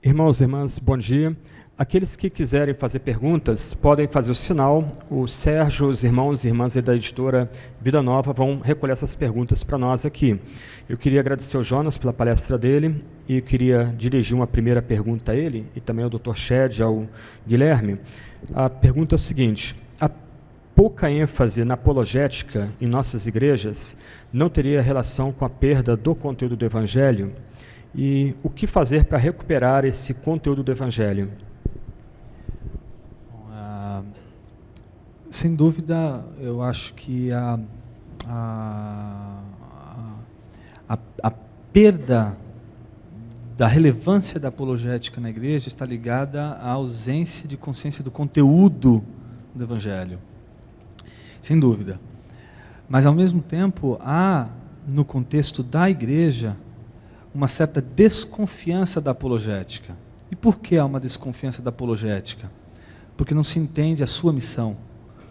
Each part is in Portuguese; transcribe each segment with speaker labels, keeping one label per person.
Speaker 1: Irmãos e irmãs, bom dia. Aqueles que quiserem fazer perguntas, podem fazer o sinal. O Sérgio, os irmãos e irmãs da editora Vida Nova vão recolher essas perguntas para nós aqui. Eu queria agradecer ao Jonas pela palestra dele e queria dirigir uma primeira pergunta a ele e também ao Dr. Shed, ao Guilherme. A pergunta é o seguinte: a pouca ênfase na apologética em nossas igrejas não teria relação com a perda do conteúdo do Evangelho? E o que fazer para recuperar esse conteúdo do Evangelho?
Speaker 2: Sem dúvida, eu acho que a perda da relevância da apologética na igreja está ligada à ausência de consciência do conteúdo do Evangelho. Sem dúvida. Mas, ao mesmo tempo, há, no contexto da igreja, uma certa desconfiança da apologética. E por que há uma desconfiança da apologética? Porque não se entende a sua missão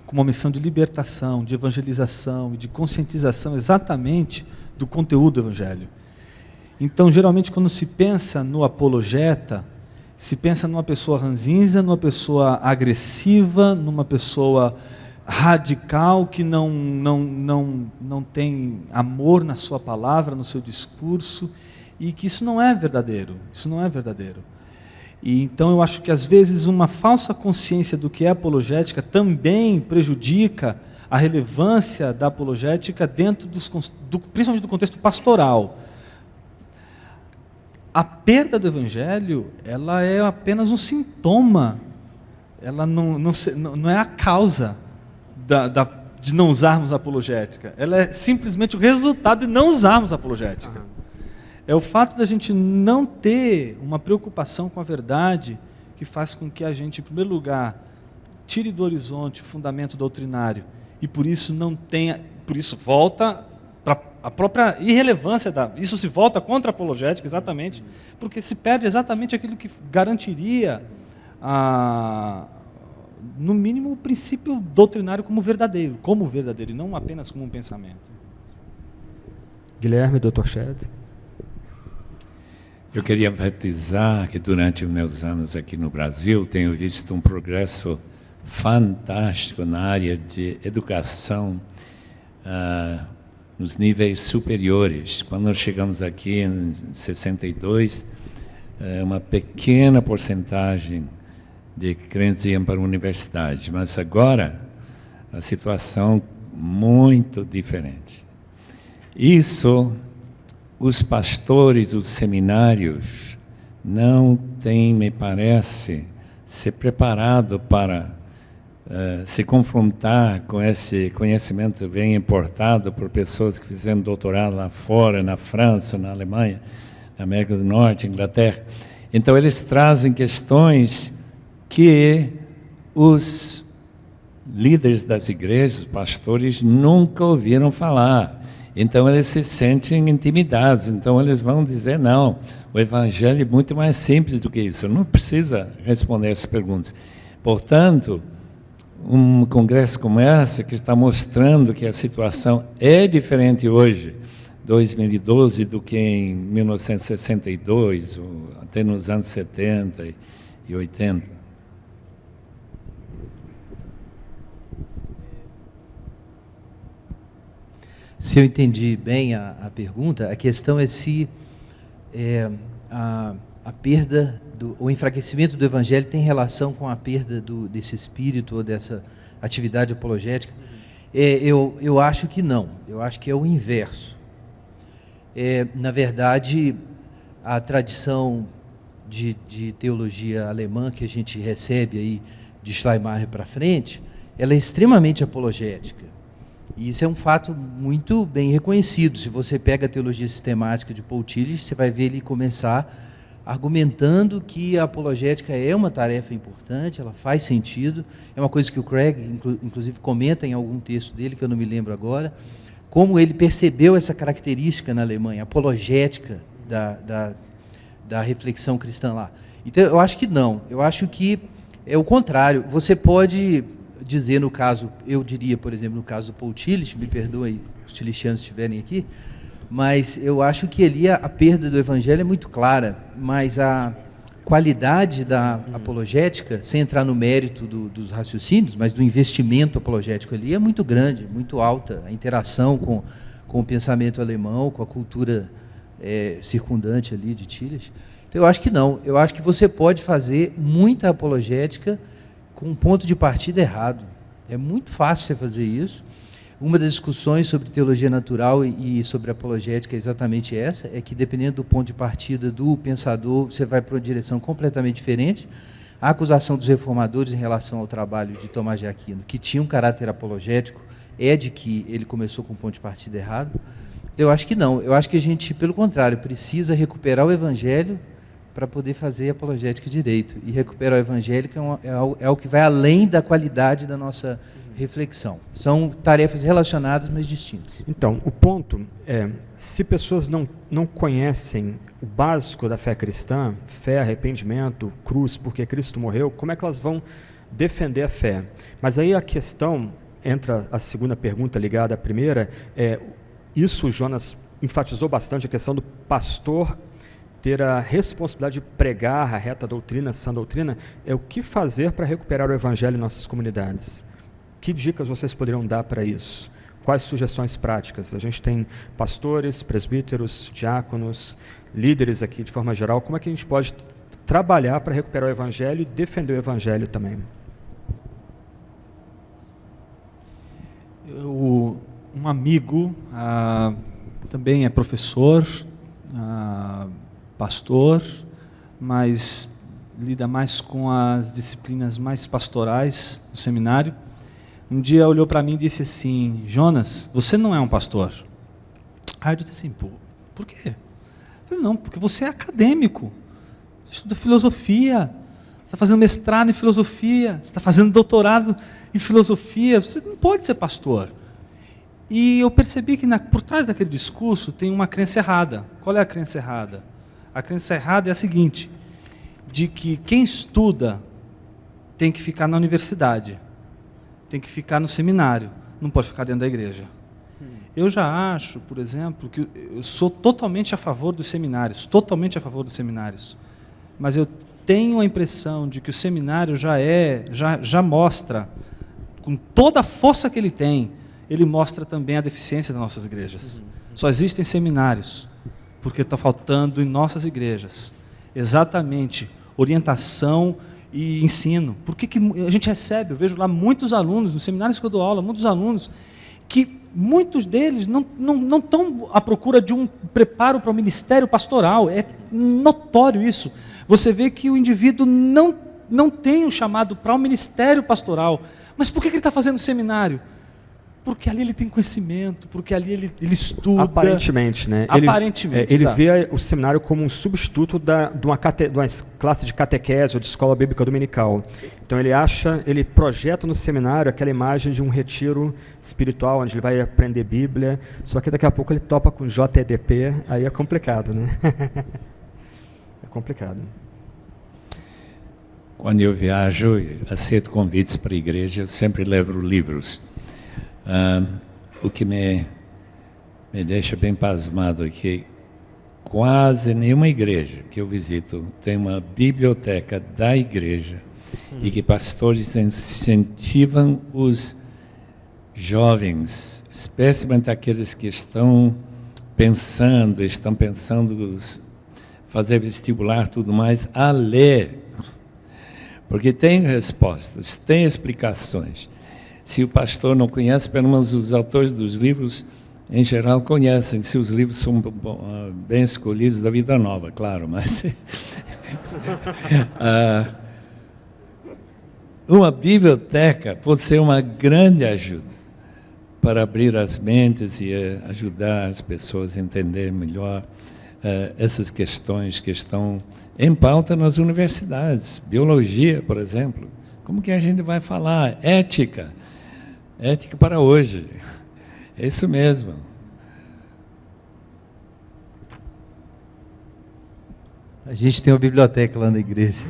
Speaker 2: como uma missão de libertação, de evangelização e de conscientização exatamente do conteúdo do Evangelho. Então, geralmente, quando se pensa no apologeta, se pensa numa pessoa ranzinza, numa pessoa agressiva, numa pessoa radical, que não tem amor na sua palavra, no seu discurso, e que isso não é verdadeiro, E então eu acho que às vezes uma falsa consciência do que é apologética também prejudica a relevância da apologética dentro principalmente do contexto pastoral. A perda do Evangelho, ela é apenas um sintoma, ela não é a causa de não usarmos a apologética, ela é simplesmente o resultado de não usarmos a apologética. É o fato da gente não ter uma preocupação com a verdade que faz com que a gente, em primeiro lugar, tire do horizonte o fundamento doutrinário e por isso volta para a própria irrelevância isso se volta contra a apologética, exatamente, porque se perde exatamente aquilo que garantiria no mínimo o princípio doutrinário como verdadeiro, e não apenas como um pensamento.
Speaker 1: Guilherme, Dr. Shed.
Speaker 3: Eu queria enfatizar que durante os meus anos aqui no Brasil tenho visto um progresso fantástico na área de educação nos níveis superiores. Quando nós chegamos aqui em 62, uma pequena porcentagem de crentes iam para a universidade, mas agora a situação muito diferente. Isso, os pastores, os seminários, não têm, me parece, se preparado para se confrontar com esse conhecimento bem importado por pessoas que fizeram doutorado lá fora, na França, na Alemanha, na América do Norte, Inglaterra. Então, eles trazem questões que os líderes das igrejas, pastores, nunca ouviram falar. Então, eles se sentem intimidados. Então, eles vão dizer, não, o Evangelho é muito mais simples do que isso. Não precisa responder essas perguntas. Portanto, um congresso como esse, que está mostrando que a situação é diferente hoje, 2012, do que em 1962, ou até nos anos 70 e 80.
Speaker 4: Se eu entendi bem a pergunta, a questão é se a perda, o enfraquecimento do Evangelho tem relação com a perda desse espírito ou dessa atividade apologética. Eu acho que não, eu acho que é o inverso. Na verdade, a tradição de teologia alemã que a gente recebe aí de Schleiermacher para frente, ela é extremamente apologética. E isso é um fato muito bem reconhecido. Se você pega a teologia sistemática de Paul Tillich, você vai ver ele começar argumentando que a apologética é uma tarefa importante, ela faz sentido. É uma coisa que o Craig, inclusive, comenta em algum texto dele, que eu não me lembro agora, como ele percebeu essa característica na Alemanha, apologética da reflexão cristã lá. Então, eu acho que não. Eu acho que é o contrário. Você pode dizer, no caso, eu diria, por exemplo, no caso do Paul Tillich, me perdoem os tilichianos estiverem aqui, mas eu acho que ali a perda do Evangelho é muito clara, mas qualidade da apologética, sem entrar no mérito dos raciocínios, mas do investimento apologético ali é muito grande, muito alta. A interação com o pensamento alemão, com a cultura circundante ali de Tillich. Então, eu acho que não. Eu acho que você pode fazer muita apologética com um ponto de partida errado. É muito fácil você fazer isso. Uma das discussões sobre teologia natural e sobre apologética é exatamente essa, é que dependendo do ponto de partida do pensador, você vai para uma direção completamente diferente. A acusação dos reformadores em relação ao trabalho de Tomás de Aquino, que tinha um caráter apologético, é de que ele começou com um ponto de partida errado. Eu acho que não. Eu acho que a gente, pelo contrário, precisa recuperar o Evangelho para poder fazer apologética direito. E recuperar o Evangelho é o que vai além da qualidade da nossa reflexão. São tarefas relacionadas, mas distintas.
Speaker 1: Então, o ponto é, se pessoas não conhecem o básico da fé cristã, fé, arrependimento, cruz, porque Cristo morreu, como é que elas vão defender a fé? Mas aí a questão, entra a segunda pergunta ligada à primeira, isso o Jonas enfatizou bastante, a questão do pastor ter a responsabilidade de pregar a reta doutrina, a sã doutrina, é o que fazer para recuperar o Evangelho em nossas comunidades. Que dicas vocês poderiam dar para isso? Quais sugestões práticas? A gente tem pastores, presbíteros, diáconos, líderes aqui de forma geral. Como é que a gente pode trabalhar para recuperar o Evangelho e defender o Evangelho também?
Speaker 2: Um amigo, também é professor, pastor, mas lida mais com as disciplinas mais pastorais no seminário. Um dia olhou para mim e disse assim: Jonas, você não é um pastor. Aí eu disse assim: por quê? Eu falei: não, porque você é acadêmico, você estuda filosofia, você está fazendo mestrado em filosofia, você está fazendo doutorado em filosofia, você não pode ser pastor. E eu percebi que por trás daquele discurso tem uma crença errada. Qual é a crença errada? A crença errada é a seguinte, de que quem estuda tem que ficar na universidade, tem que ficar no seminário, não pode ficar dentro da igreja. Eu já acho, por exemplo, que eu sou totalmente a favor dos seminários, mas eu tenho a impressão de que o seminário já mostra, com toda a força que ele tem, ele mostra também a deficiência das nossas igrejas. Só existem seminários, porque está faltando em nossas igrejas exatamente orientação e ensino. Por que a gente recebe, eu vejo lá muitos alunos, nos seminários que eu dou aula, muitos alunos, que muitos deles não estão à procura de um preparo para o ministério pastoral. É notório isso. Você vê que o indivíduo não tem um chamado para o ministério pastoral. Mas por que ele está fazendo seminário? Porque ali ele tem conhecimento, porque ali ele estuda.
Speaker 1: Aparentemente, né?
Speaker 2: Aparentemente.
Speaker 1: Ele vê o seminário como um substituto de uma classe de catequese ou de escola bíblica dominical. Então ele projeta no seminário aquela imagem de um retiro espiritual, onde ele vai aprender Bíblia, só que daqui a pouco ele topa com JEDP, aí é complicado, né? É complicado.
Speaker 3: Quando eu viajo, aceito convites para a igreja, eu sempre levo livros. O que me deixa bem pasmado é que quase nenhuma igreja que eu visito tem uma biblioteca da igreja e que pastores incentivam os jovens, especialmente aqueles que estão pensando fazer vestibular, tudo mais, a ler. Porque tem respostas, tem explicações. Se o pastor não conhece, pelo menos os autores dos livros, em geral, conhecem, se os livros são bem escolhidos da Vida Nova, claro, mas... uma biblioteca pode ser uma grande ajuda para abrir as mentes e ajudar as pessoas a entender melhor essas questões que estão em pauta nas universidades. Biologia, por exemplo. Como que a gente vai falar? Ética para hoje. É isso mesmo.
Speaker 4: A gente tem uma biblioteca lá na igreja.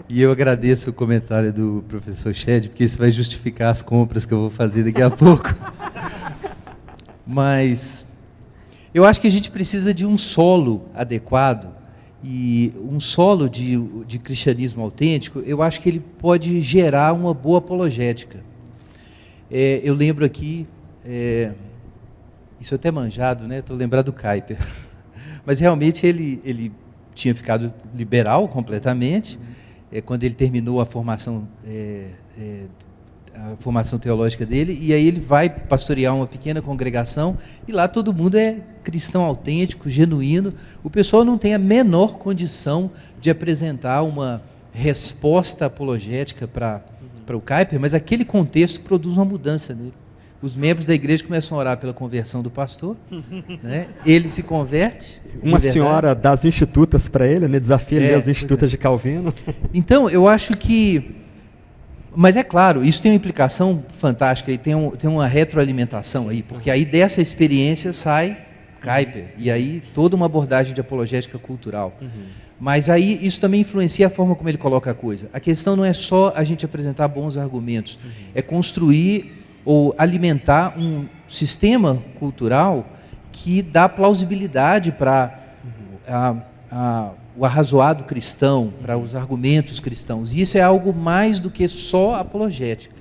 Speaker 4: E eu agradeço o comentário do professor Shed, porque isso vai justificar as compras que eu vou fazer daqui a pouco. Mas eu acho que a gente precisa de um solo adequado E um solo de cristianismo autêntico, eu acho que ele pode gerar uma boa apologética. Eu lembro aqui, isso é até manjado, né? Estou lembrado do Kuyper. Mas realmente ele tinha ficado liberal completamente, quando ele terminou a formação teológica dele, e aí ele vai pastorear uma pequena congregação, e lá todo mundo é cristão autêntico, genuíno. O pessoal não tem a menor condição de apresentar uma resposta apologética para o Kuyper, mas aquele contexto produz uma mudança nele. Os membros da igreja começam a orar pela conversão do pastor, né? Ele se converte.
Speaker 1: Uma senhora dá as institutas para ele, né? Desafia ele as institutas de Calvino.
Speaker 4: Então, eu acho que... Mas é claro, isso tem uma implicação fantástica, e tem uma retroalimentação aí, porque aí dessa experiência sai Kuyper, e aí toda uma abordagem de apologética cultural. Mas aí isso também influencia a forma como ele coloca a coisa. A questão não é só a gente apresentar bons argumentos, é construir ou alimentar um sistema cultural que dá plausibilidade para o arrazoado cristão, para os argumentos cristãos. E isso é algo mais do que só apologética.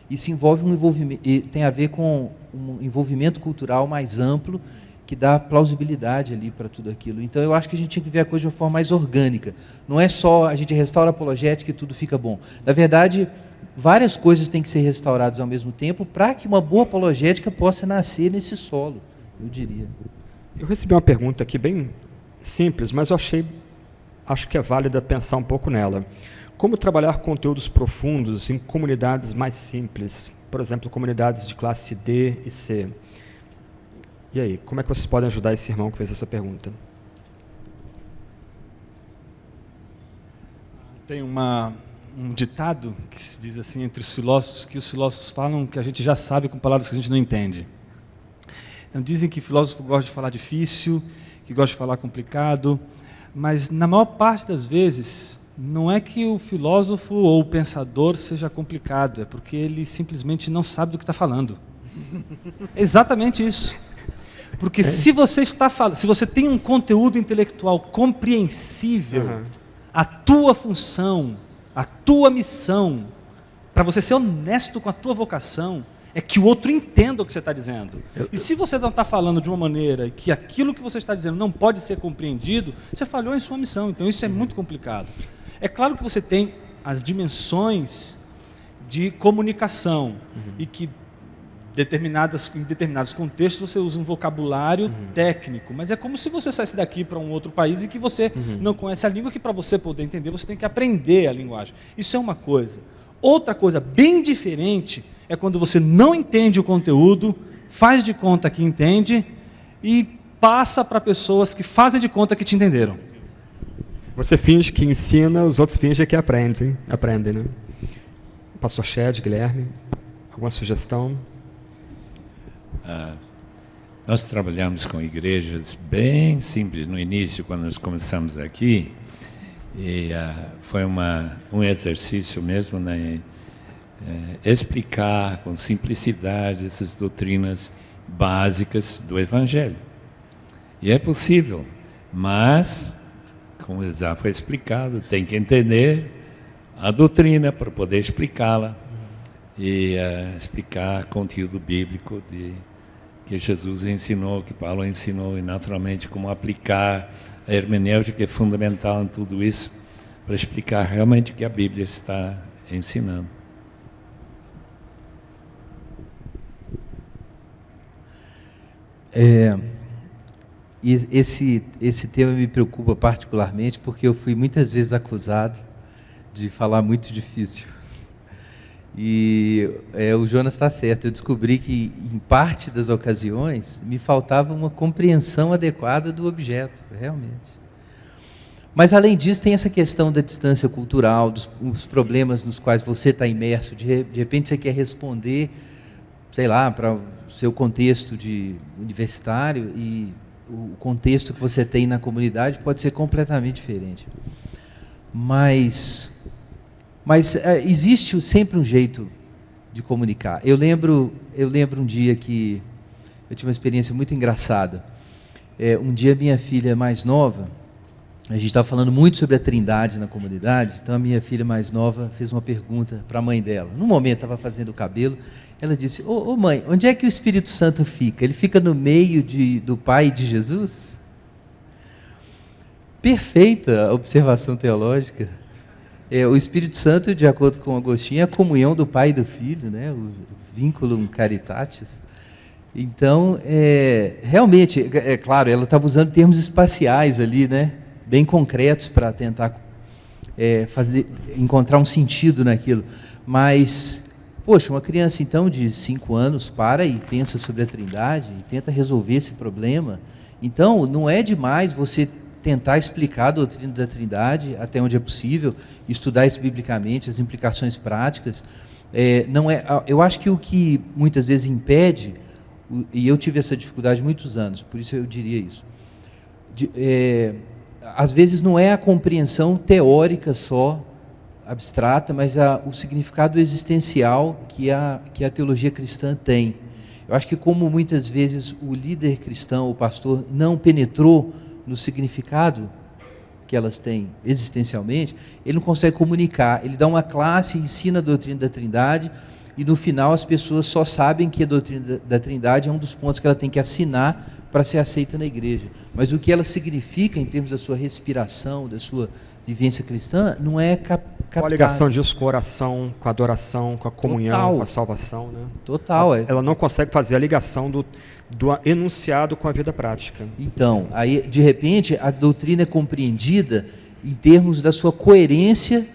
Speaker 4: Isso envolve tem a ver com um envolvimento cultural mais amplo, que dá plausibilidade ali para tudo aquilo. Então eu acho que a gente tinha que ver a coisa de uma forma mais orgânica. Não é só a gente restaura a apologética e tudo fica bom. Na verdade, várias coisas têm que ser restauradas ao mesmo tempo para que uma boa apologética possa nascer nesse solo, eu diria.
Speaker 1: Eu recebi uma pergunta aqui bem simples, mas eu acho que é válida pensar um pouco nela. Como trabalhar conteúdos profundos em comunidades mais simples? Por exemplo, comunidades de classe D e C. E aí, como é que vocês podem ajudar esse irmão que fez essa pergunta?
Speaker 2: Tem um ditado que se diz assim entre os filósofos, que os filósofos falam que a gente já sabe com palavras que a gente não entende. Então dizem que filósofo gosta de falar difícil, que gosta de falar complicado, mas na maior parte das vezes não é que o filósofo ou o pensador seja complicado, é porque ele simplesmente não sabe do que está falando. É exatamente isso. Porque se você tem um conteúdo intelectual compreensível, a tua função, a tua missão, para você ser honesto com a tua vocação, é que o outro entenda o que você está dizendo. E se você não está falando de uma maneira que aquilo que você está dizendo não pode ser compreendido, você falhou em sua missão. Então isso é muito complicado. É claro que você tem as dimensões de comunicação e que em determinados contextos você usa um vocabulário técnico, mas é como se você saísse daqui para um outro país e que você não conhece a língua, que para você poder entender você tem que aprender a linguagem. Isso é uma coisa. Outra coisa bem diferente é quando você não entende o conteúdo, faz de conta que entende e passa para pessoas que fazem de conta que te entenderam.
Speaker 1: Você finge que ensina, os outros fingem que aprendem, né? Pastor Shed, Guilherme, alguma sugestão?
Speaker 3: Nós trabalhamos com igrejas bem simples no início, quando nós começamos aqui, e foi um exercício mesmo, né, explicar com simplicidade essas doutrinas básicas do Evangelho. E é possível, mas, como já foi explicado, tem que entender a doutrina para poder explicá-la e explicar conteúdo bíblico que Jesus ensinou, que Paulo ensinou, e naturalmente como aplicar a hermenêutica, que é fundamental em tudo isso, para explicar realmente o que a Bíblia está ensinando.
Speaker 4: Esse tema me preocupa particularmente, porque eu fui muitas vezes acusado de falar muito difícil. E o Jonas está certo, eu descobri que em parte das ocasiões me faltava uma compreensão adequada do objeto, realmente. Mas além disso tem essa questão da distância cultural, dos problemas nos quais você está imerso, de repente você quer responder, sei lá, para o seu contexto universitário, e o contexto que você tem na comunidade pode ser completamente diferente. Mas existe sempre um jeito de comunicar. Eu lembro um dia que eu tive uma experiência muito engraçada. Um dia minha filha mais nova, A gente estava falando muito sobre a Trindade na comunidade, então a minha filha mais nova fez uma pergunta para a mãe dela. No momento estava fazendo o cabelo, ela disse: ô mãe, onde é que o Espírito Santo fica? Ele fica no meio do Pai e de Jesus? Perfeita observação teológica. O Espírito Santo, de acordo com Agostinho, é a comunhão do Pai e do Filho, né? O vínculo caritatis. Então, realmente, claro, ela estava usando termos espaciais ali, né? Bem concretos para tentar encontrar um sentido naquilo. Mas, poxa, uma criança então de 5 anos para e pensa sobre a Trindade e tenta resolver esse problema. Então, não é demais você tentar explicar a doutrina da Trindade até onde é possível, estudar isso biblicamente, as implicações práticas. Eu acho que o que muitas vezes impede, e eu tive essa dificuldade há muitos anos, por isso eu diria isso, às vezes não é a compreensão teórica só, abstrata, mas o significado existencial que a teologia cristã tem. Eu acho que como muitas vezes o líder cristão, o pastor, não penetrou no significado que elas têm existencialmente, ele não consegue comunicar. Ele dá uma classe, ensina a doutrina da Trindade, e no final as pessoas só sabem que a doutrina da Trindade é um dos pontos que ela tem que assinar para ser aceita na igreja. Mas o que ela significa em termos da sua respiração, da sua vivência cristã, não é captado.
Speaker 1: Qual a ligação disso com a oração, com a adoração, com a comunhão,
Speaker 4: Total.
Speaker 1: com a salvação, né?
Speaker 4: Total.
Speaker 1: Ela não consegue fazer a ligação do enunciado com a vida prática.
Speaker 4: Então, aí, de repente, a doutrina é compreendida em termos da sua coerência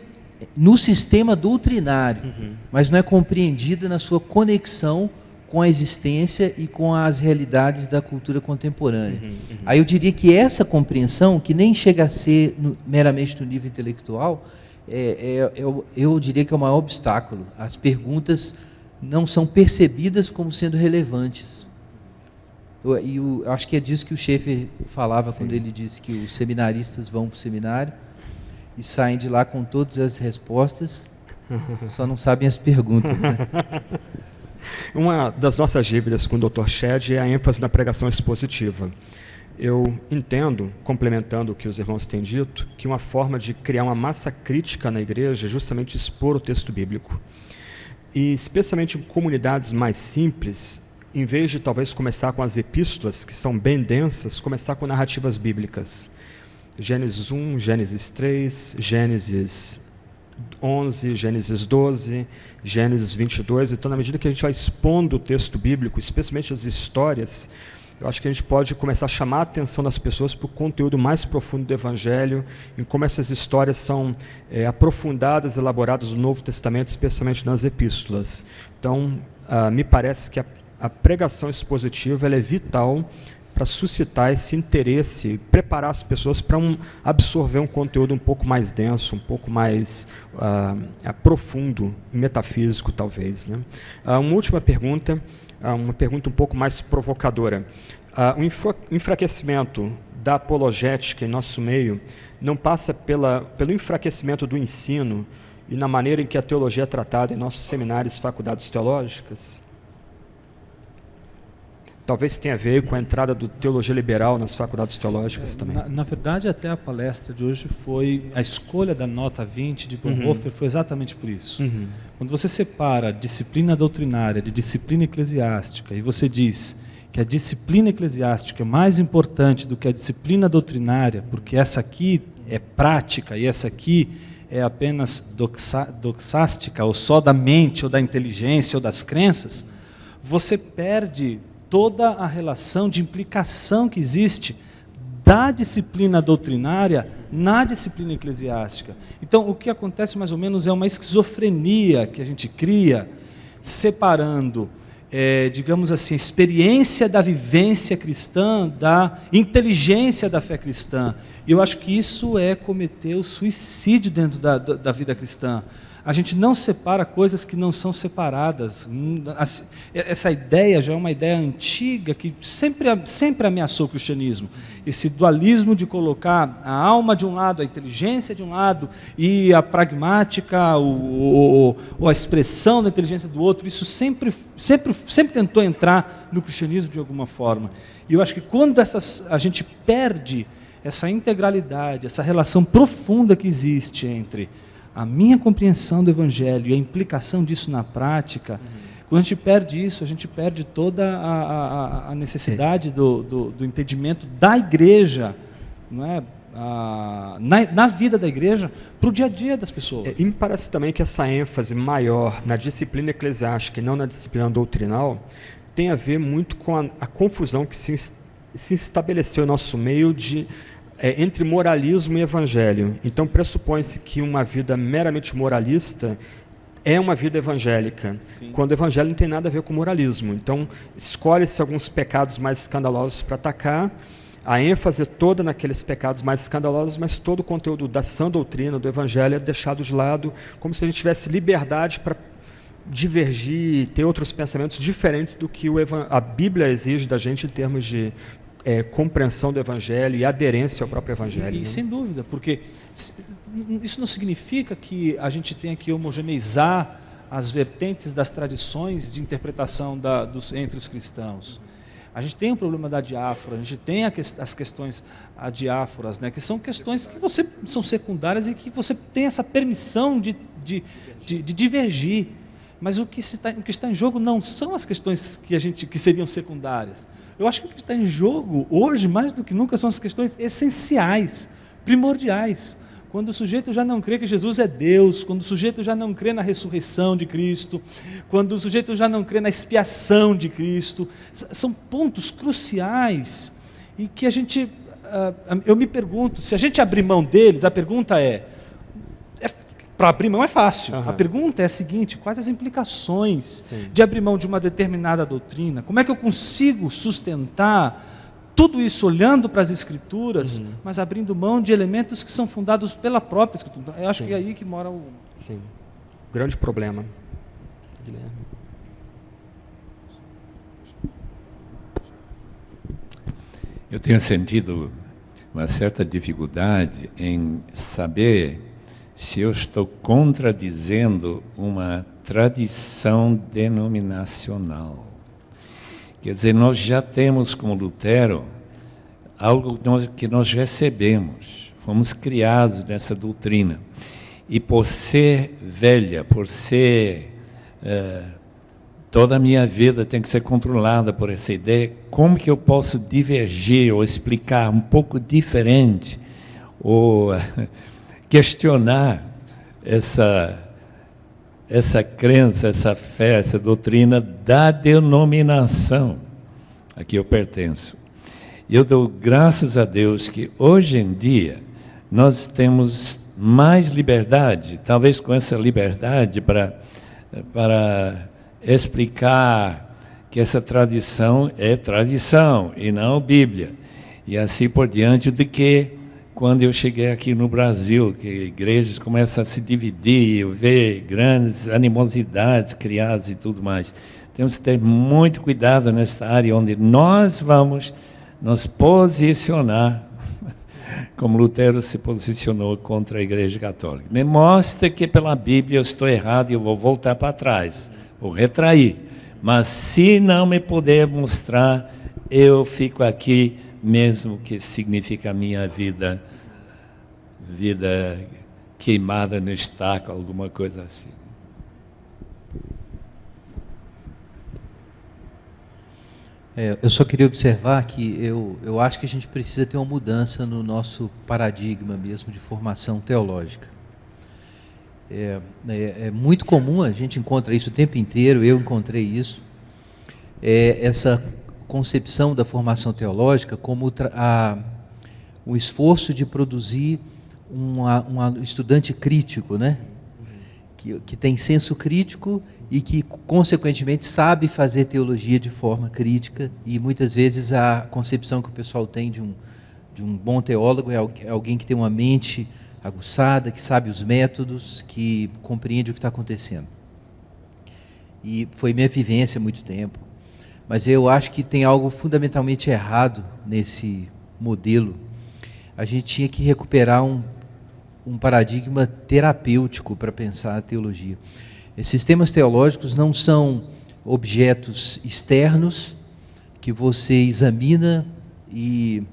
Speaker 4: no sistema doutrinário, mas não é compreendida na sua conexão com a existência e com as realidades da cultura contemporânea. Aí eu diria que essa compreensão, que nem chega a ser meramente no nível intelectual, eu diria que é o maior obstáculo. As perguntas não são percebidas como sendo relevantes. Eu acho que é disso que o Schaeffer falava. Sim. Quando ele disse que os seminaristas vão para o seminário e saem de lá com todas as respostas, só não sabem as perguntas, né?
Speaker 1: Uma das nossas dívidas com o Dr. Shedd é a ênfase na pregação expositiva. Eu entendo, complementando o que os irmãos têm dito, que uma forma de criar uma massa crítica na igreja é justamente expor o texto bíblico. E, especialmente em comunidades mais simples, em vez de talvez começar com as epístolas, que são bem densas, começar com narrativas bíblicas. Gênesis 1, Gênesis 3, Gênesis 11, Gênesis 12, Gênesis 22. Então, na medida que a gente vai expondo o texto bíblico, especialmente as histórias, eu acho que a gente pode começar a chamar a atenção das pessoas para o conteúdo mais profundo do Evangelho, em como essas histórias são aprofundadas, elaboradas no Novo Testamento, especialmente nas epístolas. Então, me parece que a pregação expositiva ela é vital para suscitar esse interesse, preparar as pessoas para absorver um conteúdo um pouco mais denso, um pouco mais profundo, metafísico talvez, né? Uma última pergunta, uma pergunta um pouco mais provocadora. O enfraquecimento da apologética em nosso meio não passa pelo enfraquecimento do ensino e na maneira em que a teologia é tratada em nossos seminários e faculdades teológicas? Talvez tenha a ver com a entrada do teologia liberal nas faculdades teológicas também.
Speaker 2: Na verdade, até a palestra de hoje a escolha da nota 20 de Bonhoeffer foi exatamente por isso. Quando você separa disciplina doutrinária de disciplina eclesiástica e você diz que a disciplina eclesiástica é mais importante do que a disciplina doutrinária, porque essa aqui é prática e essa aqui é apenas doxástica, ou só da mente, ou da inteligência, ou das crenças, você perde toda a relação de implicação que existe da disciplina doutrinária na disciplina eclesiástica. Então, o que acontece mais ou menos é uma esquizofrenia que a gente cria, separando, digamos assim, a experiência da vivência cristã da inteligência da fé cristã. E eu acho que isso é cometer o suicídio dentro da vida cristã. A gente não separa coisas que não são separadas. Essa ideia já é uma ideia antiga que sempre ameaçou o cristianismo. Esse dualismo de colocar a alma de um lado, a inteligência de um lado, e a pragmática, ou a expressão da inteligência do outro, isso sempre tentou entrar no cristianismo de alguma forma. E eu acho que quando a gente perde essa integralidade, essa relação profunda que existe entre a minha compreensão do Evangelho e a implicação disso na prática, quando a gente perde isso, a gente perde toda a necessidade do entendimento da igreja, não é? Na vida da igreja, para o dia a dia das pessoas.
Speaker 1: E me parece também que essa ênfase maior na disciplina eclesiástica e não na disciplina doutrinal tem a ver muito com a confusão que se estabeleceu no nosso meio entre moralismo e evangelho. Então pressupõe-se que uma vida meramente moralista é uma vida evangélica, sim, quando o evangelho não tem nada a ver com moralismo. Então escolhe-se alguns pecados mais escandalosos para atacar, a ênfase toda naqueles pecados mais escandalosos, mas todo o conteúdo da sã doutrina, do evangelho, é deixado de lado, como se a gente tivesse liberdade para divergir, ter outros pensamentos diferentes do que a Bíblia exige da gente em termos de compreensão do evangelho e aderência ao próprio evangelho.
Speaker 2: E sem dúvida, porque isso não significa que a gente tenha que homogeneizar as vertentes das tradições de interpretação entre os cristãos. A gente tem o problema da diáfora, a gente tem as questões adiáforas, né, que são questões que são secundárias e que você tem essa permissão de divergir. Mas o que está em jogo não são as questões que seriam secundárias. Eu acho que o que está em jogo hoje, mais do que nunca, são as questões essenciais, primordiais. Quando o sujeito já não crê que Jesus é Deus, quando o sujeito já não crê na ressurreição de Cristo, quando o sujeito já não crê na expiação de Cristo, são pontos cruciais e que eu me pergunto, se a gente abrir mão deles, a pergunta para abrir mão é fácil. Uhum. A pergunta é a seguinte: quais as implicações, sim, de abrir mão de uma determinada doutrina? Como é que eu consigo sustentar tudo isso olhando para as Escrituras, mas abrindo mão de elementos que são fundados pela própria Escritura? Eu acho, sim, que é aí que mora o
Speaker 1: grande problema. Guilherme.
Speaker 3: Eu tenho sentido uma certa dificuldade em saber se eu estou contradizendo uma tradição denominacional. Quer dizer, nós já temos, como Lutero, algo que nós recebemos, fomos criados nessa doutrina. E por ser velha, por ser... toda a minha vida tem que ser controlada por essa ideia, como que eu posso divergir ou explicar um pouco diferente, ou questionar essa crença, essa fé, essa doutrina da denominação a que eu pertenço. E eu dou graças a Deus que hoje em dia nós temos mais liberdade, talvez com essa liberdade para explicar que essa tradição é tradição e não Bíblia. E assim por diante, do que quando eu cheguei aqui no Brasil, que igrejas começam a se dividir, ver grandes animosidades criadas e tudo mais. Temos que ter muito cuidado nesta área onde nós vamos nos posicionar, como Lutero se posicionou contra a Igreja Católica. Me mostra que pela Bíblia eu estou errado e eu vou voltar para trás, vou retrair. Mas se não me puder mostrar, eu fico aqui, mesmo que significa a minha vida queimada no estaca, alguma coisa assim.
Speaker 4: Eu só queria observar que eu acho que a gente precisa ter uma mudança no nosso paradigma mesmo de formação teológica. É muito comum, a gente encontra isso o tempo inteiro, eu encontrei isso, essa concepção da formação teológica como o esforço de produzir um estudante crítico, né? Que tem senso crítico e que, consequentemente, sabe fazer teologia de forma crítica, e muitas vezes a concepção que o pessoal tem de um bom teólogo é alguém que tem uma mente aguçada, que sabe os métodos, que compreende o que está acontecendo. E foi minha vivência há muito tempo. Mas eu acho que tem algo fundamentalmente errado nesse modelo. A gente tinha que recuperar um paradigma terapêutico para pensar a teologia. Sistemas teológicos não são objetos externos que você examina e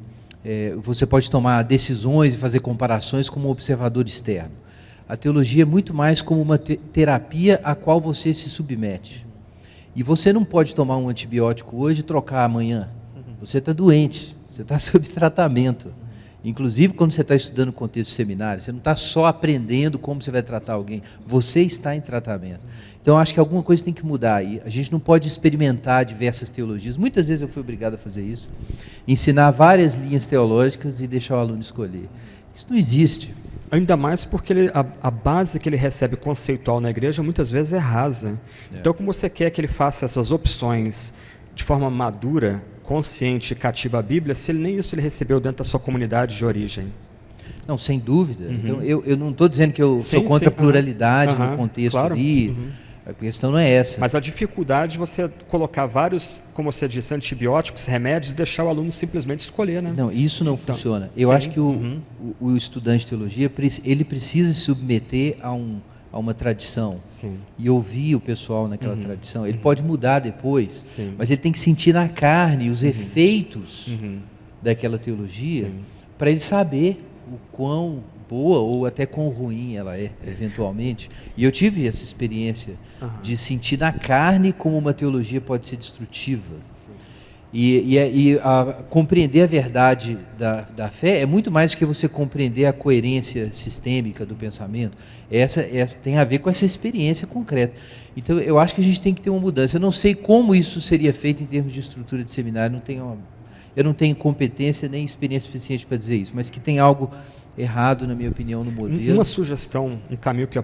Speaker 4: você pode tomar decisões e fazer comparações como um observador externo. A teologia é muito mais como uma terapia a qual você se submete. E você não pode tomar um antibiótico hoje e trocar amanhã. Você está doente, você está sob tratamento. Inclusive, quando você está estudando o contexto seminário, você não está só aprendendo como você vai tratar alguém, você está em tratamento. Então, acho que alguma coisa tem que mudar aí. A gente não pode experimentar diversas teologias. Muitas vezes eu fui obrigado a fazer isso. Ensinar várias linhas teológicas e deixar o aluno escolher. Isso não existe.
Speaker 1: Ainda mais porque a base que ele recebe conceitual na igreja muitas vezes é rasa. Então, como você quer que ele faça essas opções de forma madura, consciente e cativa a Bíblia, se ele nem isso ele recebeu dentro da sua comunidade de origem?
Speaker 4: Não, sem dúvida. Então, eu não estou dizendo que eu sou contra a pluralidade no contexto
Speaker 1: claro.
Speaker 4: ali. A questão não é essa.
Speaker 1: Mas a dificuldade de você colocar vários, como você disse, antibióticos, remédios e deixar o aluno simplesmente escolher, né?
Speaker 4: Não, isso não funciona. Eu acho que o estudante de teologia, ele precisa se submeter a uma tradição.
Speaker 1: Sim.
Speaker 4: E ouvir o pessoal naquela tradição. Ele pode mudar depois,
Speaker 1: Sim.
Speaker 4: mas ele tem que sentir na carne os efeitos daquela teologia para ele saber o quão boa ou até quão ruim ela é, eventualmente. E eu tive essa experiência de sentir na carne como uma teologia pode ser destrutiva. E compreender a verdade da fé é muito mais do que você compreender a coerência sistêmica do pensamento. Essa tem a ver com essa experiência concreta. Então, eu acho que a gente tem que ter uma mudança. Eu não sei como isso seria feito em termos de estrutura de seminário. Eu não tenho competência nem experiência suficiente para dizer isso, mas que tem algo errado, na minha opinião, no modelo.
Speaker 1: Uma sugestão, um caminho que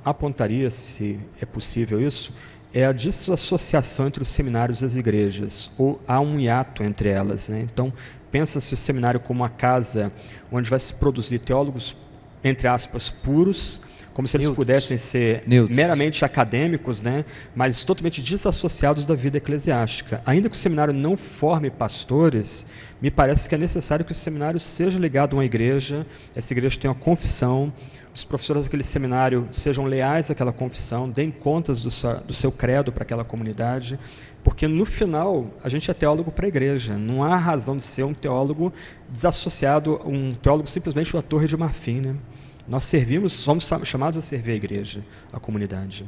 Speaker 1: apontaria, se é possível isso, é a desassociação entre os seminários e as igrejas, ou há um hiato entre elas, né? Então, pensa-se o seminário como uma casa onde vai se produzir teólogos, entre aspas, puros, como se eles pudessem ser meramente acadêmicos, né? Mas totalmente desassociados da vida eclesiástica. Ainda que o seminário não forme pastores, me parece que é necessário que o seminário seja ligado a uma igreja, essa igreja tenha uma confissão, os professores daquele seminário sejam leais àquela confissão, deem contas do seu credo para aquela comunidade, porque no final a gente é teólogo para a igreja, não há razão de ser um teólogo desassociado, um teólogo simplesmente da Torre de Marfim, né? Nós somos chamados a servir a igreja, a comunidade.